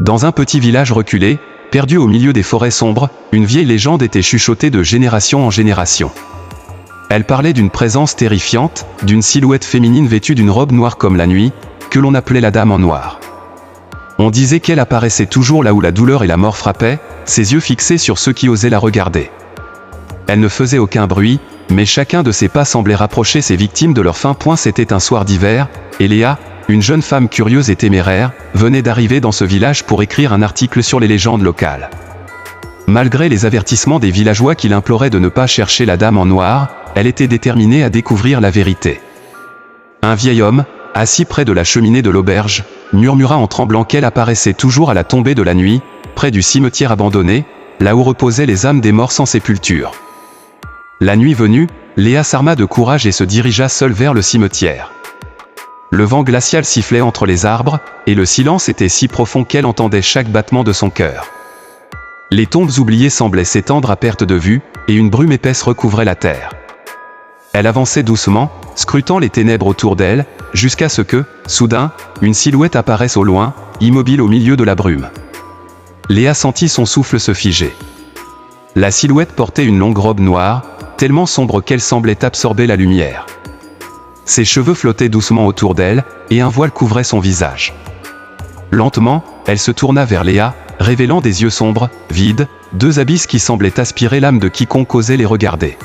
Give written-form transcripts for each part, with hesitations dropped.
Dans un petit village reculé, perdu au milieu des forêts sombres, une vieille légende était chuchotée de génération en génération. Elle parlait d'une présence terrifiante, d'une silhouette féminine vêtue d'une robe noire comme la nuit, que l'on appelait la Dame en Noir. On disait qu'elle apparaissait toujours là où la douleur et la mort frappaient, ses yeux fixés sur ceux qui osaient la regarder. Elle ne faisait aucun bruit, mais chacun de ses pas semblait rapprocher ses victimes de leur fin point. C'était un soir d'hiver, et Léa, une jeune femme curieuse et téméraire, venait d'arriver dans ce village pour écrire un article sur les légendes locales. Malgré les avertissements des villageois qui l'imploraient de ne pas chercher la Dame en Noir, elle était déterminée à découvrir la vérité. Un vieil homme, assis près de la cheminée de l'auberge, murmura en tremblant qu'elle apparaissait toujours à la tombée de la nuit, près du cimetière abandonné, là où reposaient les âmes des morts sans sépulture. La nuit venue, Léa s'arma de courage et se dirigea seule vers le cimetière. Le vent glacial sifflait entre les arbres, et le silence était si profond qu'elle entendait chaque battement de son cœur. Les tombes oubliées semblaient s'étendre à perte de vue, et une brume épaisse recouvrait la terre. Elle avançait doucement, scrutant les ténèbres autour d'elle, jusqu'à ce que, soudain, une silhouette apparaisse au loin, immobile au milieu de la brume. Léa sentit son souffle se figer. La silhouette portait une longue robe noire, tellement sombre qu'elle semblait absorber la lumière. Ses cheveux flottaient doucement autour d'elle, et un voile couvrait son visage. Lentement, elle se tourna vers Léa, révélant des yeux sombres, vides, deux abysses qui semblaient aspirer l'âme de quiconque osait les regarder.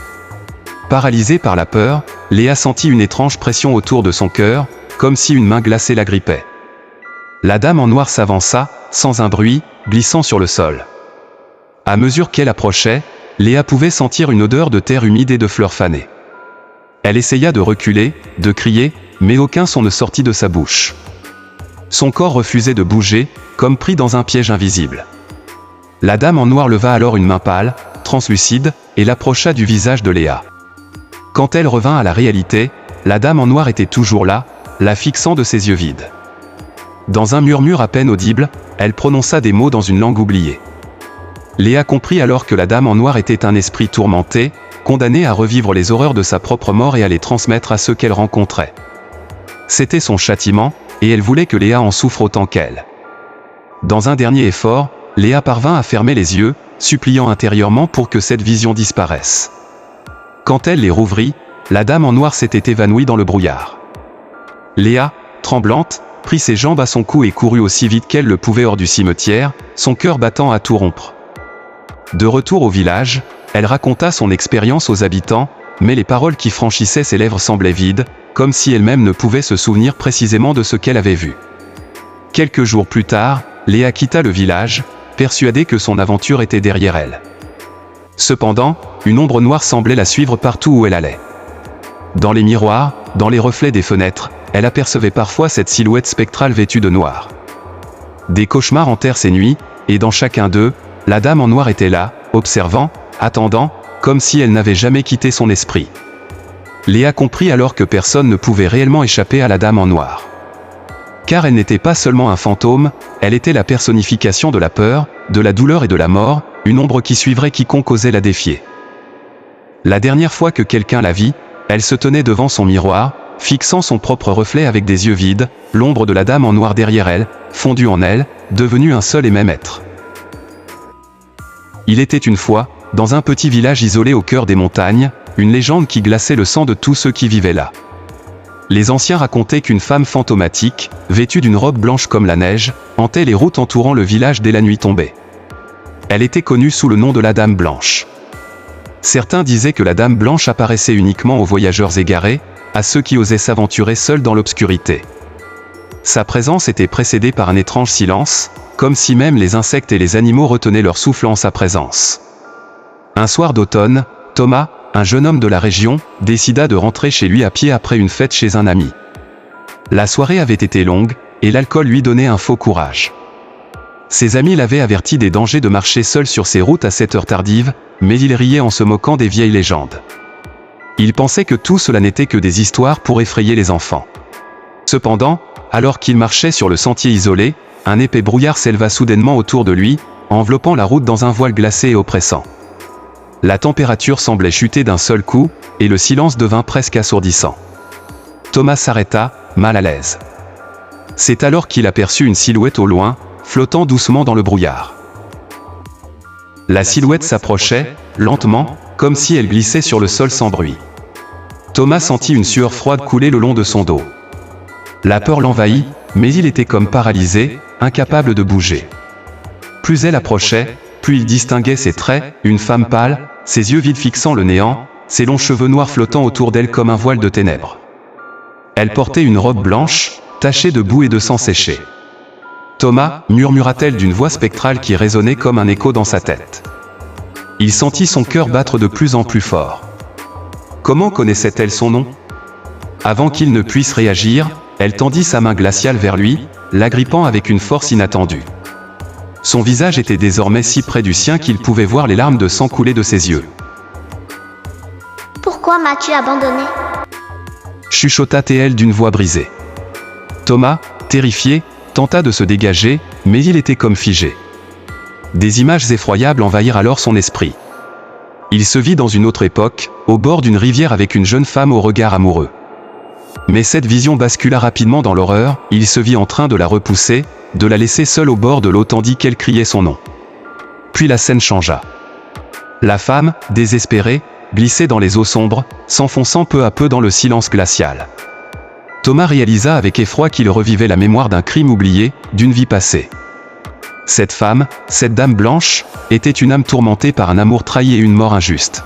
Paralysée par la peur, Léa sentit une étrange pression autour de son cœur, comme si une main glacée l'agrippait. La Dame en Noir s'avança, sans un bruit, glissant sur le sol. À mesure qu'elle approchait, Léa pouvait sentir une odeur de terre humide et de fleurs fanées. Elle essaya de reculer, de crier, mais aucun son ne sortit de sa bouche. Son corps refusait de bouger, comme pris dans un piège invisible. La Dame en Noir leva alors une main pâle, translucide, et l'approcha du visage de Léa. Quand elle revint à la réalité, la Dame en Noir était toujours là, la fixant de ses yeux vides. Dans un murmure à peine audible, elle prononça des mots dans une langue oubliée. Léa comprit alors que la Dame en Noir était un esprit tourmenté, condamné à revivre les horreurs de sa propre mort et à les transmettre à ceux qu'elle rencontrait. C'était son châtiment, et elle voulait que Léa en souffre autant qu'elle. Dans un dernier effort, Léa parvint à fermer les yeux, suppliant intérieurement pour que cette vision disparaisse. Quand elle les rouvrit, la Dame en Noir s'était évanouie dans le brouillard. Léa, tremblante, prit ses jambes à son cou et courut aussi vite qu'elle le pouvait hors du cimetière, son cœur battant à tout rompre. De retour au village, elle raconta son expérience aux habitants, mais les paroles qui franchissaient ses lèvres semblaient vides, comme si elle-même ne pouvait se souvenir précisément de ce qu'elle avait vu. Quelques jours plus tard, Léa quitta le village, persuadée que son aventure était derrière elle. Cependant, une ombre noire semblait la suivre partout où elle allait. Dans les miroirs, dans les reflets des fenêtres, elle apercevait parfois cette silhouette spectrale vêtue de noir. Des cauchemars hantèrent ses nuits, et dans chacun d'eux, la Dame en Noir était là, observant, attendant, comme si elle n'avait jamais quitté son esprit. Léa comprit alors que personne ne pouvait réellement échapper à la Dame en Noir. Car elle n'était pas seulement un fantôme, elle était la personnification de la peur, de la douleur et de la mort, une ombre qui suivrait quiconque osait la défier. La dernière fois que quelqu'un la vit, elle se tenait devant son miroir, fixant son propre reflet avec des yeux vides, l'ombre de la Dame en Noir derrière elle, fondue en elle, devenue un seul et même être. Il était une fois, dans un petit village isolé au cœur des montagnes, une légende qui glaçait le sang de tous ceux qui vivaient là. Les anciens racontaient qu'une femme fantomatique, vêtue d'une robe blanche comme la neige, hantait les routes entourant le village dès la nuit tombée. Elle était connue sous le nom de la Dame Blanche. Certains disaient que la Dame Blanche apparaissait uniquement aux voyageurs égarés, à ceux qui osaient s'aventurer seuls dans l'obscurité. Sa présence était précédée par un étrange silence, comme si même les insectes et les animaux retenaient leur souffle en sa présence. Un soir d'automne, Thomas, un jeune homme de la région, décida de rentrer chez lui à pied après une fête chez un ami. La soirée avait été longue, et l'alcool lui donnait un faux courage. Ses amis l'avaient averti des dangers de marcher seul sur ces routes à cette heure tardive, mais il riait en se moquant des vieilles légendes. Il pensait que tout cela n'était que des histoires pour effrayer les enfants. Cependant, alors qu'il marchait sur le sentier isolé, un épais brouillard s'éleva soudainement autour de lui, enveloppant la route dans un voile glacé et oppressant. La température semblait chuter d'un seul coup, et le silence devint presque assourdissant. Thomas s'arrêta, mal à l'aise. C'est alors qu'il aperçut une silhouette au loin, flottant doucement dans le brouillard. La silhouette s'approchait, lentement, comme si elle glissait sur le sol sans bruit. Thomas sentit une sueur froide couler le long de son dos. La peur l'envahit, mais il était comme paralysé, incapable de bouger. Plus elle approchait, plus il distinguait ses traits, une femme pâle, ses yeux vides fixant le néant, ses longs cheveux noirs flottant autour d'elle comme un voile de ténèbres. Elle portait une robe blanche, tachée de boue et de sang séché. « Thomas » murmura-t-elle d'une voix spectrale qui résonnait comme un écho dans sa tête. Il sentit son cœur battre de plus en plus fort. Comment connaissait-elle son nom? Avant qu'il ne puisse réagir, elle tendit sa main glaciale vers lui, l'agrippant avec une force inattendue. Son visage était désormais si près du sien qu'il pouvait voir les larmes de sang couler de ses yeux. « Pourquoi m'as-tu abandonné » chuchota-t-elle d'une voix brisée. Thomas, terrifié, tenta de se dégager, mais il était comme figé. Des images effroyables envahirent alors son esprit. Il se vit dans une autre époque, au bord d'une rivière avec une jeune femme au regard amoureux. Mais cette vision bascula rapidement dans l'horreur, il se vit en train de la repousser, de la laisser seule au bord de l'eau tandis qu'elle criait son nom. Puis la scène changea. La femme, désespérée, glissait dans les eaux sombres, s'enfonçant peu à peu dans le silence glacial. Thomas réalisa avec effroi qu'il revivait la mémoire d'un crime oublié, d'une vie passée. Cette femme, cette dame blanche, était une âme tourmentée par un amour trahi et une mort injuste.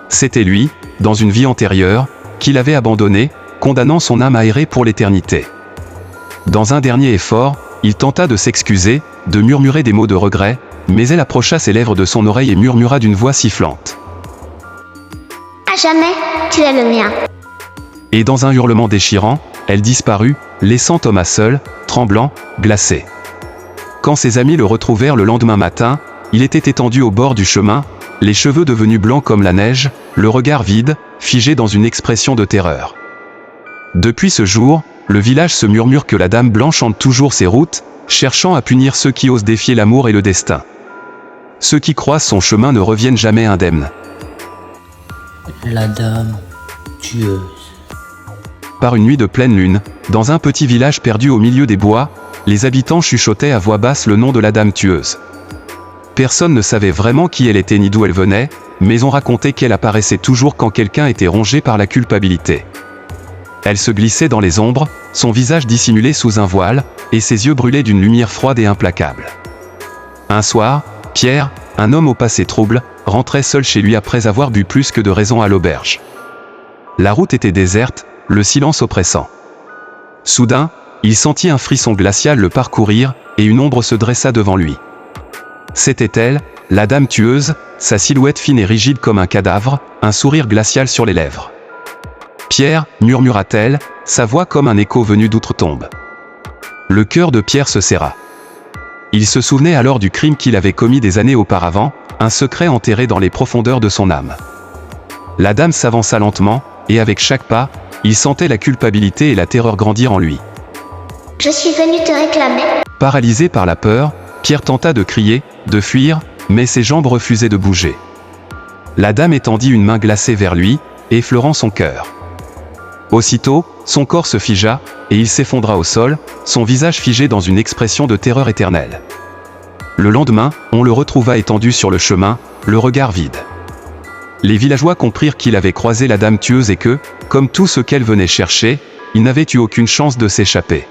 C'était lui, dans une vie antérieure, qui l'avait abandonné, condamnant son âme à errer pour l'éternité. Dans un dernier effort, il tenta de s'excuser, de murmurer des mots de regret, mais elle approcha ses lèvres de son oreille et murmura d'une voix sifflante. « À jamais, tu es le mien. » Et dans un hurlement déchirant, elle disparut, laissant Thomas seul, tremblant, glacé. Quand ses amis le retrouvèrent le lendemain matin, il était étendu au bord du chemin, les cheveux devenus blancs comme la neige, le regard vide, figé dans une expression de terreur. Depuis ce jour, le village se murmure que la Dame Blanche hante toujours ses routes, cherchant à punir ceux qui osent défier l'amour et le destin. Ceux qui croisent son chemin ne reviennent jamais indemnes. La Dame tueuse. Par une nuit de pleine lune, dans un petit village perdu au milieu des bois, les habitants chuchotaient à voix basse le nom de la Dame tueuse. Personne ne savait vraiment qui elle était ni d'où elle venait, mais on racontait qu'elle apparaissait toujours quand quelqu'un était rongé par la culpabilité. Elle se glissait dans les ombres, son visage dissimulé sous un voile, et ses yeux brûlaient d'une lumière froide et implacable. Un soir, Pierre, un homme au passé trouble, rentrait seul chez lui après avoir bu plus que de raison à l'auberge. La route était déserte, le silence oppressant. Soudain, il sentit un frisson glacial le parcourir, et une ombre se dressa devant lui. C'était elle, la Dame tueuse, sa silhouette fine et rigide comme un cadavre, un sourire glacial sur les lèvres. « Pierre » murmura-t-elle, sa voix comme un écho venu d'outre-tombe. Le cœur de Pierre se serra. Il se souvenait alors du crime qu'il avait commis des années auparavant, un secret enterré dans les profondeurs de son âme. La dame s'avança lentement, et avec chaque pas, il sentait la culpabilité et la terreur grandir en lui. « Je suis venu te réclamer. » Paralysé par la peur, Pierre tenta de crier, de fuir, mais ses jambes refusaient de bouger. La dame étendit une main glacée vers lui, effleurant son cœur. Aussitôt, son corps se figea, et il s'effondra au sol, son visage figé dans une expression de terreur éternelle. Le lendemain, on le retrouva étendu sur le chemin, le regard vide. Les villageois comprirent qu'il avait croisé la Dame tueuse et que, comme tout ce qu'elle venait chercher, il n'avait eu aucune chance de s'échapper.